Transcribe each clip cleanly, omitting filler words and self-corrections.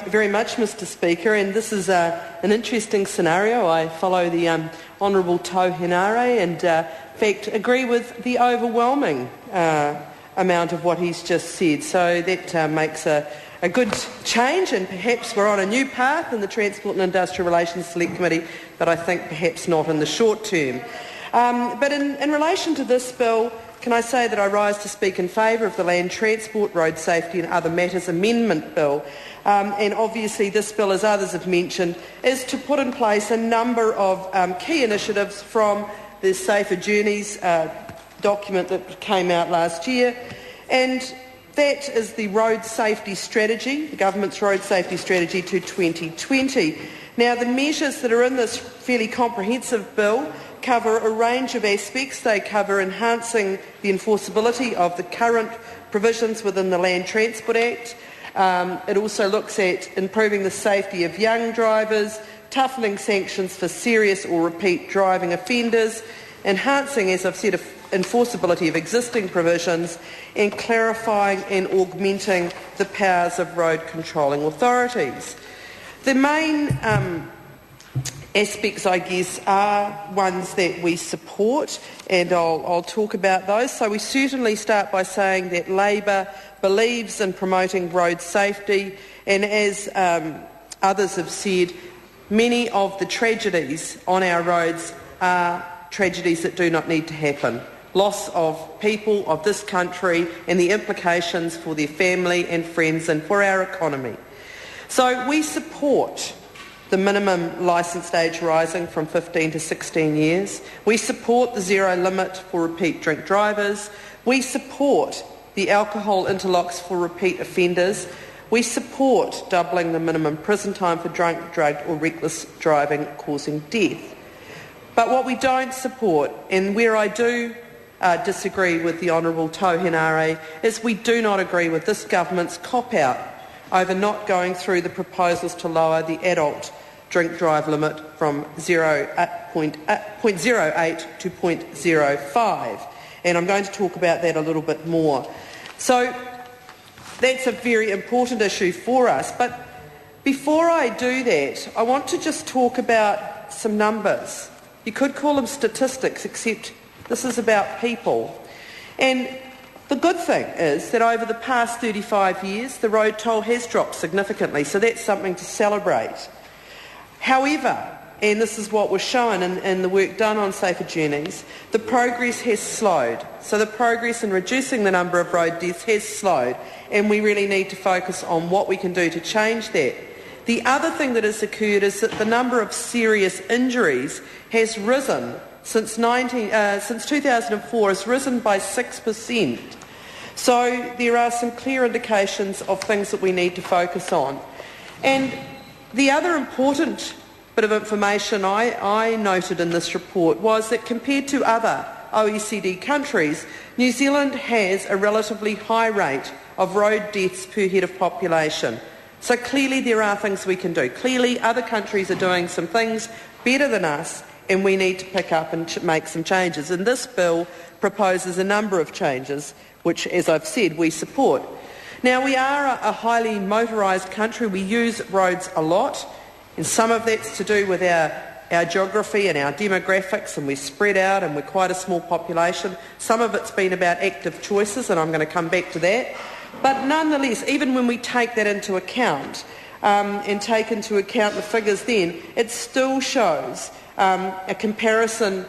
Very much, Mr Speaker, and this is an interesting scenario. I follow the Honourable Tohenare and, in fact, agree with the overwhelming amount of what he's just said. So that makes a good change, and perhaps we're on a new path in the Transport and Industrial Relations Select Committee, but I think perhaps not in the short term. But in relation to this bill, can I say that I rise to speak in favour of the Land Transport, Road Safety and Other Matters Amendment Bill. And obviously this bill, as others have mentioned, is to put in place a number of key initiatives from the Safer Journeys document that came out last year, and that is the Road Safety Strategy, the Government's Road Safety Strategy to 2020. Now, the measures that are in this fairly comprehensive bill cover a range of aspects. They cover enhancing the enforceability of the current provisions within the Land Transport Act. It also looks at improving the safety of young drivers, toughening sanctions for serious or repeat driving offenders, enhancing, as I've said, enforceability of existing provisions, and clarifying and augmenting the powers of road controlling authorities. The main aspects, I guess, are ones that we support, and I'll talk about those. So we certainly start by saying that Labor believes in promoting road safety, and as others have said, many of the tragedies on our roads are tragedies that do not need to happen. Loss of people of this country and the implications for their family and friends and for our economy. So we support the minimum licensed age rising from 15 to 16 years. We support the zero limit for repeat drink drivers. We support the alcohol interlocks for repeat offenders. We support doubling the minimum prison time for drunk, drugged or reckless driving causing death. But what we don't support, and where I do disagree with the Honourable Tohenare, is we do not agree with this government's cop-out over not going through the proposals to lower the adult drink drive limit from 0.08 to 0.05. And I'm going to talk about that a little bit more. So that's a very important issue for us. But before I do that, I want to just talk about some numbers. You could call them statistics, except this is about people. And the good thing is that over the past 35 years, the road toll has dropped significantly, so that's something to celebrate. However, and this is what was shown in the work done on Safer Journeys, the progress has slowed. So the progress in reducing the number of road deaths has slowed, and we really need to focus on what we can do to change that. The other thing that has occurred is that the number of serious injuries has risen since 2004, has risen by 6%. So there are some clear indications of things that we need to focus on. And the other important bit of information I noted in this report was that compared to other OECD countries, New Zealand has a relatively high rate of road deaths per head of population. So clearly there are things we can do. Clearly other countries are doing some things better than us, and we need to pick up and make some changes. And this bill proposes a number of changes, which, as I've said, we support. Now, we are a highly motorised country. We use roads a lot, and some of that's to do with our geography and our demographics, and we're spread out and we're quite a small population. Some of it's been about active choices, and I'm going to come back to that. But nonetheless, even when we take that into account and take into account the figures then, it still shows a comparison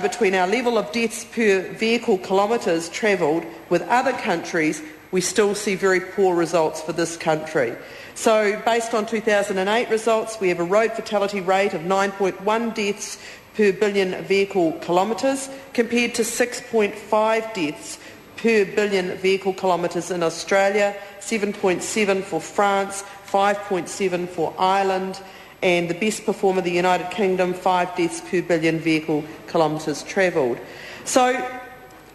between our level of deaths per vehicle kilometres travelled with other countries. We still see very poor results for this country. So based on 2008 results, we have a road fatality rate of 9.1 deaths per billion vehicle kilometres compared to 6.5 deaths per billion vehicle kilometres in Australia, 7.7 for France, 5.7 for Ireland, and the best performer, the United Kingdom, 5 deaths per billion vehicle kilometres travelled. So,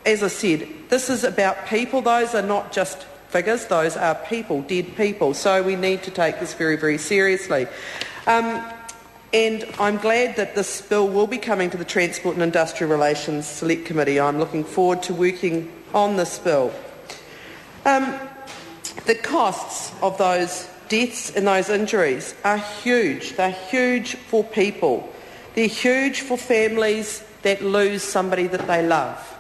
as I said, this is about people. Those are not just figures, those are people, dead people. So we need to take this very, very seriously. And I'm glad that this bill will be coming to the Transport and Industrial Relations Select Committee. I'm looking forward to working on this bill. The costs of those deaths and those injuries are huge. They're huge for people. They're huge for families that lose somebody that they love.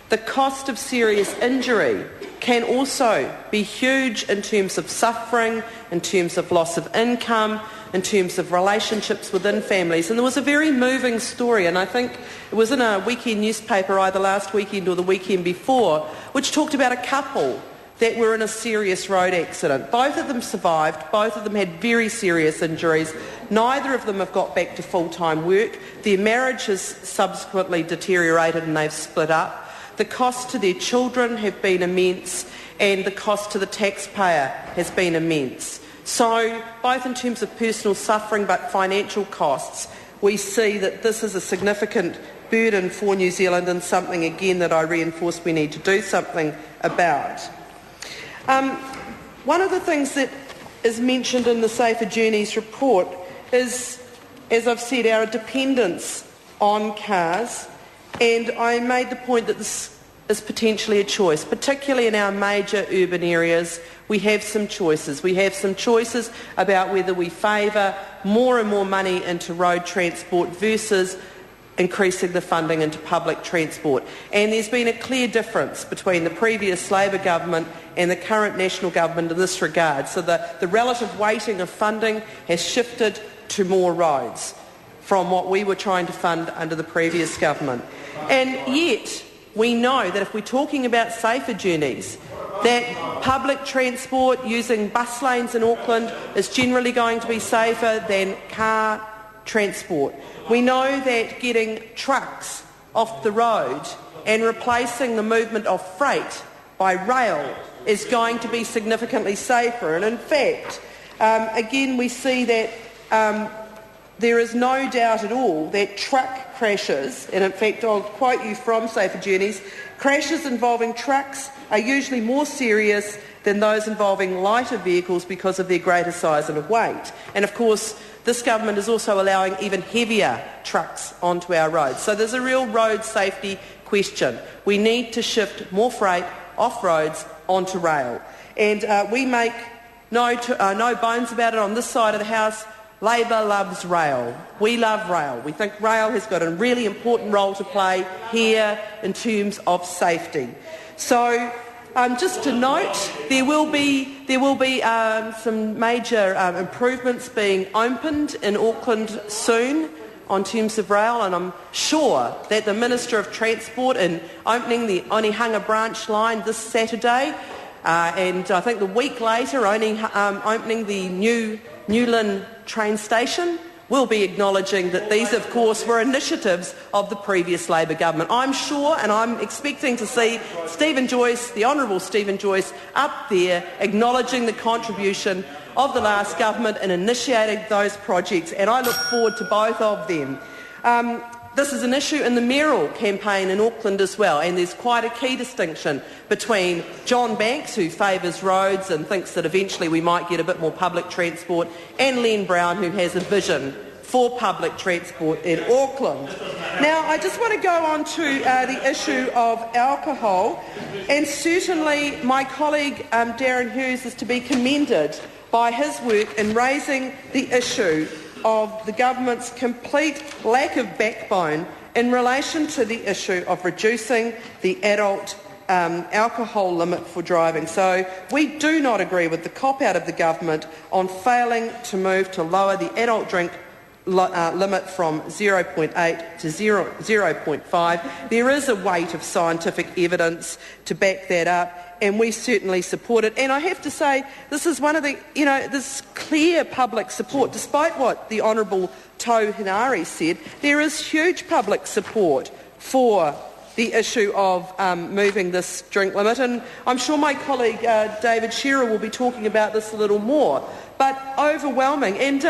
The cost of serious injury can also be huge in terms of suffering, in terms of loss of income, in terms of relationships within families. And there was a very moving story, and I think it was in a weekend newspaper either last weekend or the weekend before, which talked about a couple that were in a serious road accident. Both of them survived. Both of them had very serious injuries. Neither of them have got back to full-time work. Their marriage has subsequently deteriorated and they've split up. The cost to their children have been immense, and the cost to the taxpayer has been immense. So, both in terms of personal suffering but financial costs, we see that this is a significant burden for New Zealand and something, again, that I reinforce we need to do something about. One of the things that is mentioned in the Safer Journeys report is, as I've said, our dependence on cars, and I made the point that this is potentially a choice, particularly in our major urban areas. We have some choices. We have some choices about whether we favour more and more money into road transport versus increasing the funding into public transport. And there's been a clear difference between the previous Labor government and the current National government in this regard. So the relative weighting of funding has shifted to more roads from what we were trying to fund under the previous government. And yet, we know that if we're talking about safer journeys, that public transport using bus lanes in Auckland is generally going to be safer than car transport. We know that getting trucks off the road and replacing the movement of freight by rail is going to be significantly safer. And in fact, again, we see that there is no doubt at all that truck crashes, and in fact I'll quote you from Safer Journeys, crashes involving trucks are usually more serious than those involving lighter vehicles because of their greater size and weight. And of course this government is also allowing even heavier trucks onto our roads. So there's a real road safety question. We need to shift more freight off roads onto rail. And we make no bones about it on this side of the House. Labor loves rail. We love rail. We think rail has got a really important role to play here in terms of safety. So just to note, there will be some major improvements being opened in Auckland soon on terms of rail, and I'm sure that the Minister of Transport, in opening the Onehunga branch line this Saturday, and I think the week later opening the new Newlyn train station, will be acknowledging that these, of course, were initiatives of the previous Labor government. I'm sure, and I'm expecting to see Stephen Joyce, the Honourable Stephen Joyce, up there acknowledging the contribution of the last government in initiating those projects, and I look forward to both of them. This is an issue in the mayoral campaign in Auckland as well, and there's quite a key distinction between John Banks, who favours roads and thinks that eventually we might get a bit more public transport, and Len Brown, who has a vision for public transport in Auckland. Now, I just want to go on to the issue of alcohol, and certainly my colleague Darren Hughes is to be commended by his work in raising the issue of the government's complete lack of backbone in relation to the issue of reducing the adult alcohol limit for driving. So we do not agree with the cop-out of the government on failing to move to lower the adult drink limit from 0.8 to 0.5. There is a weight of scientific evidence to back that up, and we certainly support it. And I have to say, this is one of the, this clear public support, despite what the Honourable Tau Hinari said, there is huge public support for the issue of moving this drink limit, and I'm sure my colleague David Shearer will be talking about this a little more, but overwhelming. And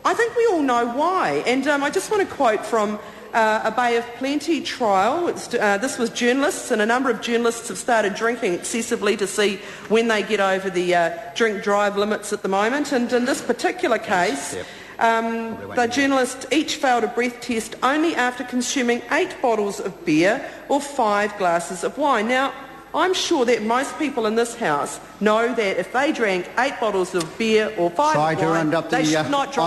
I think we all know why. And I just want to quote from a Bay of Plenty trial. This was journalists, and a number of journalists have started drinking excessively to see when they get over the drink-drive limits at the moment. And in this particular case, the journalists each failed a breath test only after consuming 8 bottles of beer or 5 glasses of wine. Now, I'm sure that most people in this House know that if they drank 8 bottles of beer or 5 of wine, they should not drive.